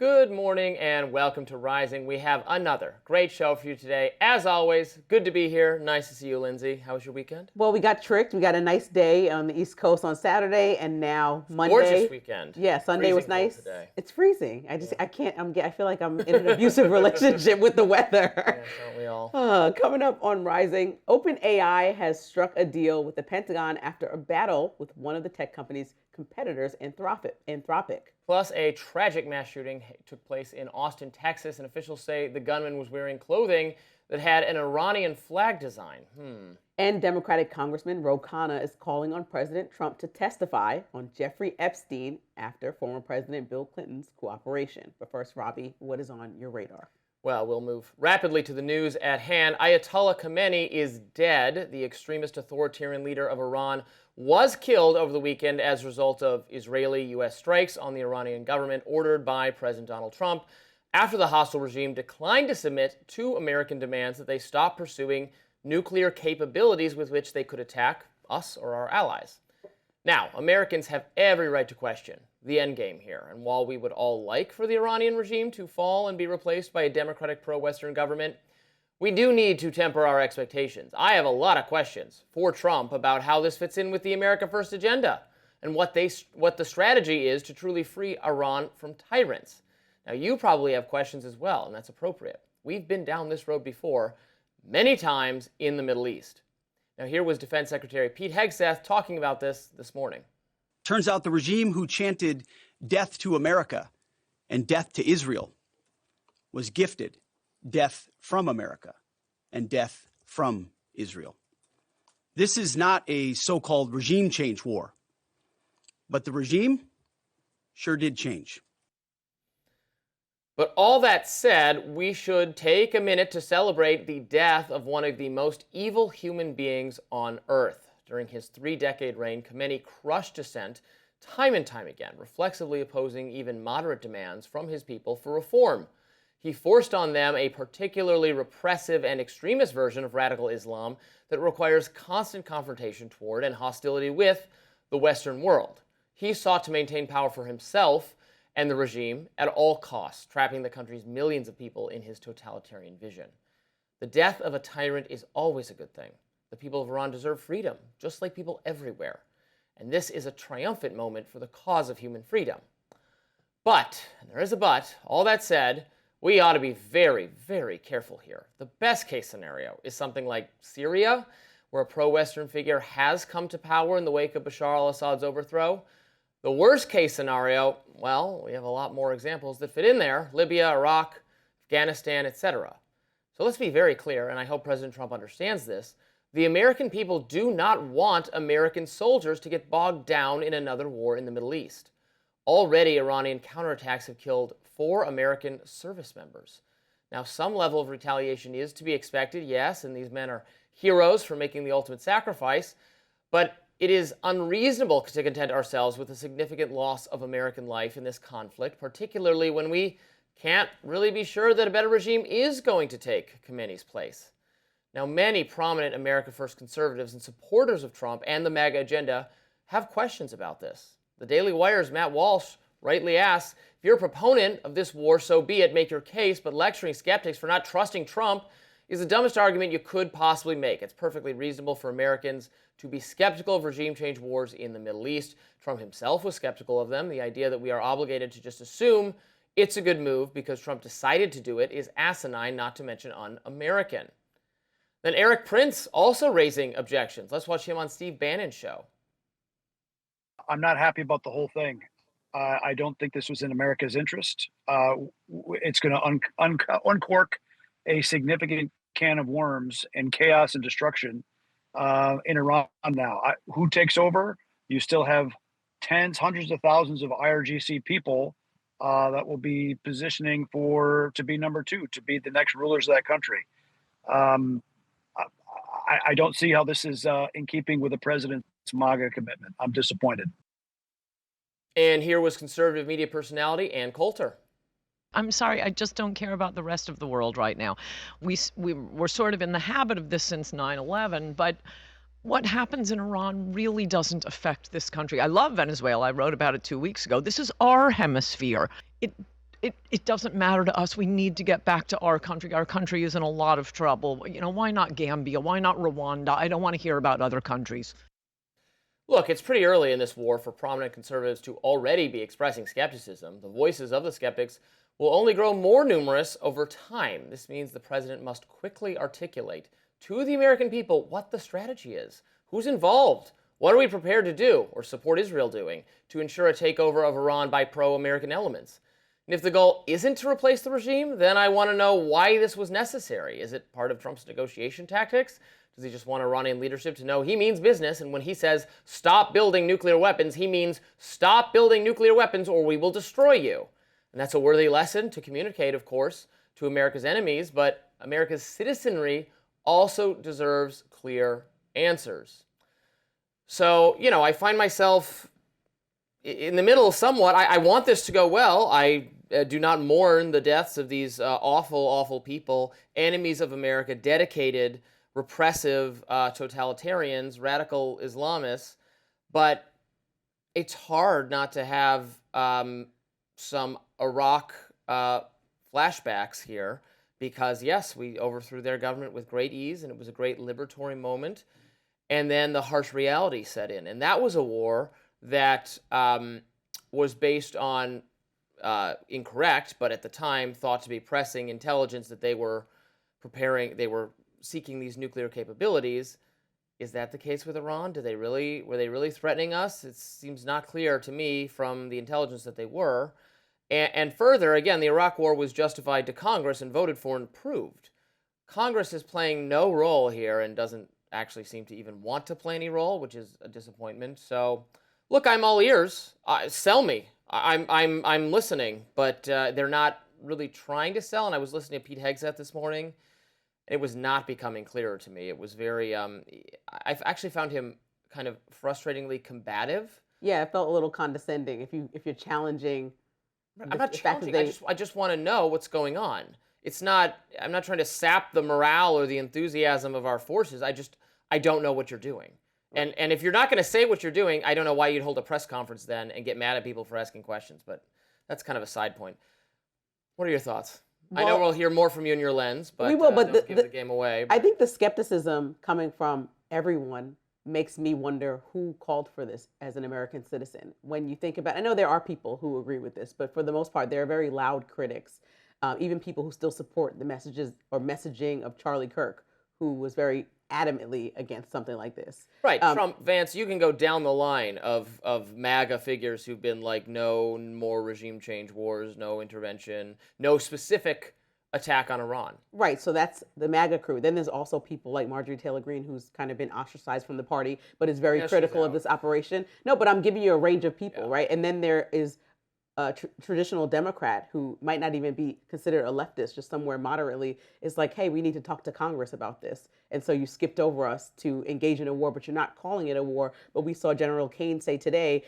Good morning and welcome to Rising. We have another great show for you today. As always, good to be here. Nice to see you, Lindsay. How was your weekend? Well, we got tricked. We got a nice day on the East Coast on Saturday, and now Monday. Gorgeous weekend. Yeah, Sunday was nice. Today. It's freezing. I can't. I feel like I'm in an abusive relationship with the weather. Yes, aren't we all? Coming up on Rising, OpenAI has struck a deal with the Pentagon after a battle with one of the tech company's competitors, Anthropic. Plus, a tragic mass shooting took place in Austin, Texas, and officials say the gunman was wearing clothing that had an Iranian flag design. And Democratic Congressman Ro Khanna is calling on President Trump to testify on Jeffrey Epstein after former President Bill Clinton's cooperation. But first, Robby, what is on your radar? Well, we'll move rapidly to the news at hand. Ayatollah Khamenei is dead. The extremist authoritarian leader of Iran was killed over the weekend as a result of Israeli-U.S. strikes on the Iranian government ordered by President Donald Trump after the hostile regime declined to submit to American demands that they stop pursuing nuclear capabilities with which they could attack us or our allies. Now, Americans have every right to question the endgame here, and while we would all like for the Iranian regime to fall and be replaced by a democratic pro-Western government, we do need to temper our expectations. I have a lot of questions for Trump about how this fits in with the America First agenda and what the strategy is to truly free Iran from tyrants. Now, you probably have questions as well, and that's appropriate. We've been down this road before, many times in the Middle East. Now, here was Defense Secretary Pete Hegseth talking about this morning. Turns out the regime who chanted death to America and death to Israel was gifted death from America and death from Israel. This is not a so-called regime change war, but the regime sure did change. But all that said, we should take a minute to celebrate the death of one of the most evil human beings on earth. During his 3-decade reign, Khamenei crushed dissent time and time again, reflexively opposing even moderate demands from his people for reform. He forced on them a particularly repressive and extremist version of radical Islam that requires constant confrontation toward and hostility with the Western world. He sought to maintain power for himself and the regime at all costs, trapping the country's millions of people in his totalitarian vision. The death of a tyrant is always a good thing. The people of Iran deserve freedom, just like people everywhere. And this is a triumphant moment for the cause of human freedom. But, and there is a but, all that said, we ought to be very, very careful here. The best case scenario is something like Syria, where a pro-Western figure has come to power in the wake of Bashar al-Assad's overthrow. The worst case scenario, well, we have a lot more examples that fit in there: Libya, Iraq, Afghanistan, etc. So let's be very clear, and I hope President Trump understands this. The American people do not want American soldiers to get bogged down in another war in the Middle East. Already, Iranian counterattacks have killed 4 American service members. Now, some level of retaliation is to be expected, yes, and these men are heroes for making the ultimate sacrifice, but it is unreasonable to content ourselves with a significant loss of American life in this conflict, particularly when we can't really be sure that a better regime is going to take Khamenei's place. Now, many prominent America First conservatives and supporters of Trump and the MAGA agenda have questions about this. The Daily Wire's Matt Walsh rightly asks, if you're a proponent of this war, so be it, make your case, but lecturing skeptics for not trusting Trump is the dumbest argument you could possibly make. It's perfectly reasonable for Americans to be skeptical of regime change wars in the Middle East. Trump himself was skeptical of them. The idea that we are obligated to just assume it's a good move because Trump decided to do it is asinine, not to mention un-American. Then Eric Prince also raising objections. Let's watch him on Steve Bannon's show. I'm not happy about the whole thing. I don't think this was in America's interest. It's going to uncork a significant can of worms and chaos and destruction in Iran now. Who takes over? You still have tens, hundreds of thousands of IRGC people that will be positioning to be number 2, to be the next rulers of that country. I don't see how this is in keeping with the president's MAGA commitment. I'm disappointed. And here was conservative media personality Ann Coulter. I'm sorry, I just don't care about the rest of the world right now. We're sort of in the habit of this since 9/11, but what happens in Iran really doesn't affect this country. I love Venezuela. I wrote about it 2 weeks ago. This is our hemisphere. it doesn't matter to us. We need to get back to our country. Our country is in a lot of trouble. You know, why not Gambia? Why not Rwanda? I don't want to hear about other countries. Look, it's pretty early in this war for prominent conservatives to already be expressing skepticism. The voices of the skeptics will only grow more numerous over time. This means the president must quickly articulate to the American people what the strategy is, who's involved, what are we prepared to do or support Israel doing to ensure a takeover of Iran by pro-American elements. And if the goal isn't to replace the regime, then I want to know why this was necessary. Is it part of Trump's negotiation tactics? Does he just want Iranian leadership to know he means business, and when he says stop building nuclear weapons, he means stop building nuclear weapons or we will destroy you? And that's a worthy lesson to communicate, of course, to America's enemies, but America's citizenry also deserves clear answers. So, you know, I find myself in the middle somewhat. I want this to go well. I do not mourn the deaths of these awful, awful people, enemies of America, dedicated, repressive totalitarians, radical Islamists. But it's hard not to have some Iraq flashbacks here because, yes, we overthrew their government with great ease, and it was a great liberatory moment. And then the harsh reality set in. And that was a war that was based on incorrect, but at the time thought to be pressing intelligence that they were seeking these nuclear capabilities. Is that the case with Iran? Were they really threatening us? It seems not clear to me from the intelligence that they were. And further, again, the Iraq war was justified to Congress and voted for and approved. Congress is playing no role here and doesn't actually seem to even want to play any role, which is a disappointment. So, look, I'm all ears. Sell me. I'm listening, but they're not really trying to sell. And I was listening to Pete Hegseth this morning. It was not becoming clearer to me. It was very. I've actually found him kind of frustratingly combative. Yeah, it felt a little condescending. If you're challenging, I'm not challenging. I just want to know what's going on. It's not. I'm not trying to sap the morale or the enthusiasm of our forces. I don't know what you're doing. And if you're not going to say what you're doing, I don't know why you'd hold a press conference then and get mad at people for asking questions. But that's kind of a side point. What are your thoughts? Well, I know we'll hear more from you in your lens, but we will. But don't give the game away. I think the skepticism coming from everyone makes me wonder who called for this as an American citizen. When you think about, I know there are people who agree with this, but for the most part, there are very loud critics. Even people who still support the messages or messaging of Charlie Kirk, who was very adamantly against something like this. Right, Trump, Vance, you can go down the line of MAGA figures who've been like, no more regime change wars, no intervention, no specific attack on Iran. Right, so that's the MAGA crew. Then there's also people like Marjorie Taylor Greene, who's kind of been ostracized from the party, but is very critical of this operation. No, but I'm giving you a range of people, right? And then there is a traditional Democrat who might not even be considered a leftist, just somewhere moderately, is like, hey, we need to talk to Congress about this. And so you skipped over us to engage in a war, but you're not calling it a war. But we saw General Kane say today,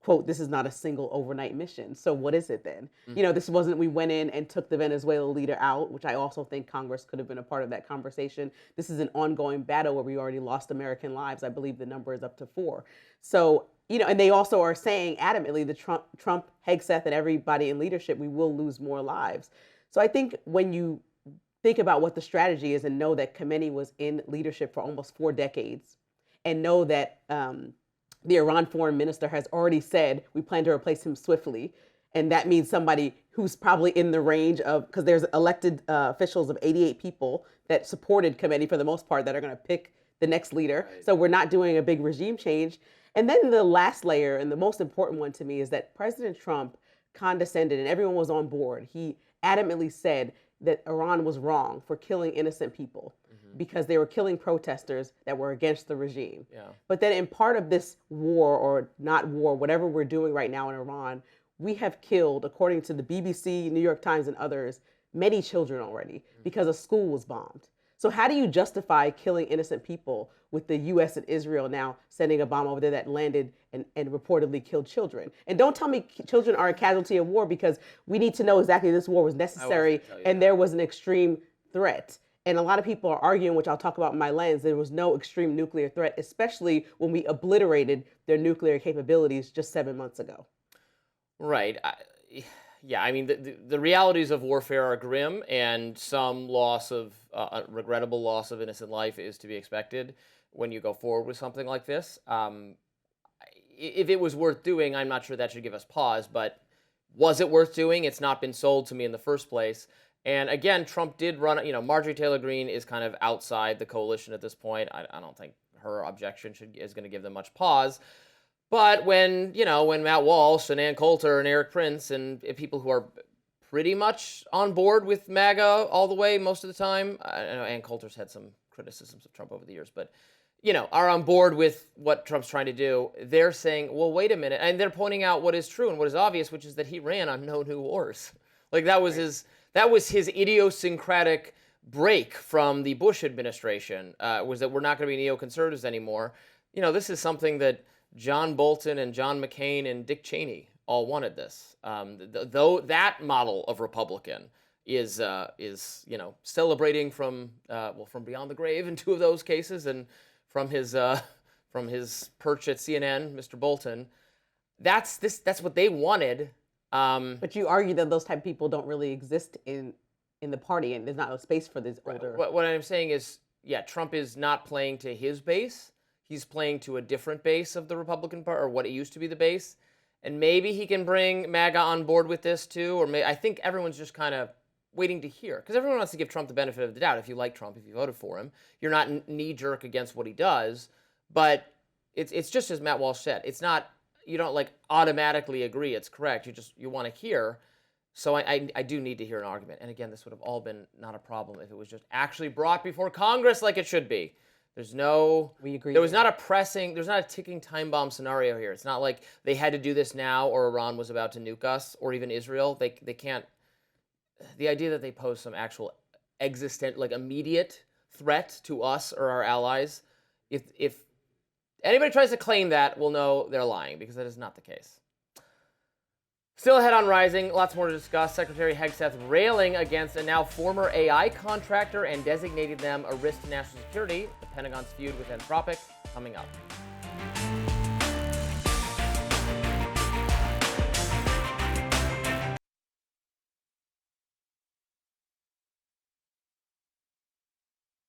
quote, this is not a single overnight mission. So what is it then? Mm-hmm. You know, this wasn't, we went in and took the Venezuela leader out, which I also think Congress could have been a part of that conversation. This is an ongoing battle where we already lost American lives. I believe the number is up to 4. So, you know, and they also are saying adamantly, the Trump, Hegseth, and everybody in leadership, we will lose more lives. So I think when you think about what the strategy is and know that Khamenei was in leadership for almost 4 decades and know that the Iran foreign minister has already said we plan to replace him swiftly. And that means somebody who's probably in the range of, because there's elected officials of 88 people that supported Khamenei for the most part that are going to pick the next leader. Right. So we're not doing a big regime change. And then the last layer, and the most important one to me, is that President Trump condescended and everyone was on board. He adamantly said that Iran was wrong for killing innocent people because they were killing protesters that were against the regime. Yeah. But then in part of this war, or not war, whatever we're doing right now in Iran, we have killed, according to the BBC, New York Times, and others, many children already because a school was bombed. So how do you justify killing innocent people with the U.S. and Israel now sending a bomb over there that landed and reportedly killed children? And don't tell me children are a casualty of war, because we need to know exactly this war was necessary and there was an extreme threat. And a lot of people are arguing, which I'll talk about in my lens, there was no extreme nuclear threat, especially when we obliterated their nuclear capabilities just 7 months ago. Right. yeah, I mean, the realities of warfare are grim, and some regrettable loss of innocent life is to be expected when you go forward with something like this. If it was worth doing, I'm not sure that should give us pause, but was it worth doing? It's not been sold to me in the first place. And again, Trump did run, Marjorie Taylor Greene is kind of outside the coalition at this point. I don't think her objection is going to give them much pause. But when Matt Walsh and Ann Coulter and Eric Prince and people who are pretty much on board with MAGA all the way most of the time, I know Ann Coulter's had some criticisms of Trump over the years, but are on board with what Trump's trying to do, they're saying, well, wait a minute. And they're pointing out what is true and what is obvious, which is that he ran on no new wars. Like that was his idiosyncratic break from the Bush administration, was that we're not going to be neoconservatives anymore. This is something that John Bolton and John McCain and Dick Cheney all wanted this. Though that model of Republican is celebrating from beyond the grave in two of those cases, and from his perch at CNN, Mr. Bolton, that's what they wanted. But you argue that those type of people don't really exist in the party, and there's not a space for this older. What I'm saying is, Trump is not playing to his base. He's playing to a different base of the Republican Party, or what it used to be the base. And maybe he can bring MAGA on board with this too, or I think everyone's just kind of waiting to hear, because everyone wants to give Trump the benefit of the doubt. If you like Trump, if you voted for him, you're not knee-jerk against what he does. But it's just as Matt Walsh said. It's not, you don't automatically agree it's correct. You want to hear. So I do need to hear an argument. And again, this would have all been not a problem if it was just actually brought before Congress like it should be. We agree. There's not a ticking time bomb scenario here. It's not like they had to do this now or Iran was about to nuke us, or even Israel. They can't. The idea that they pose some actual immediate threat to us or our allies, if anybody tries to claim that, we'll know they're lying, because that is not the case. Still ahead on Rising, lots more to discuss. Secretary Hegseth railing against a now former AI contractor and designating them a risk to national security. The Pentagon's feud with Anthropic, coming up.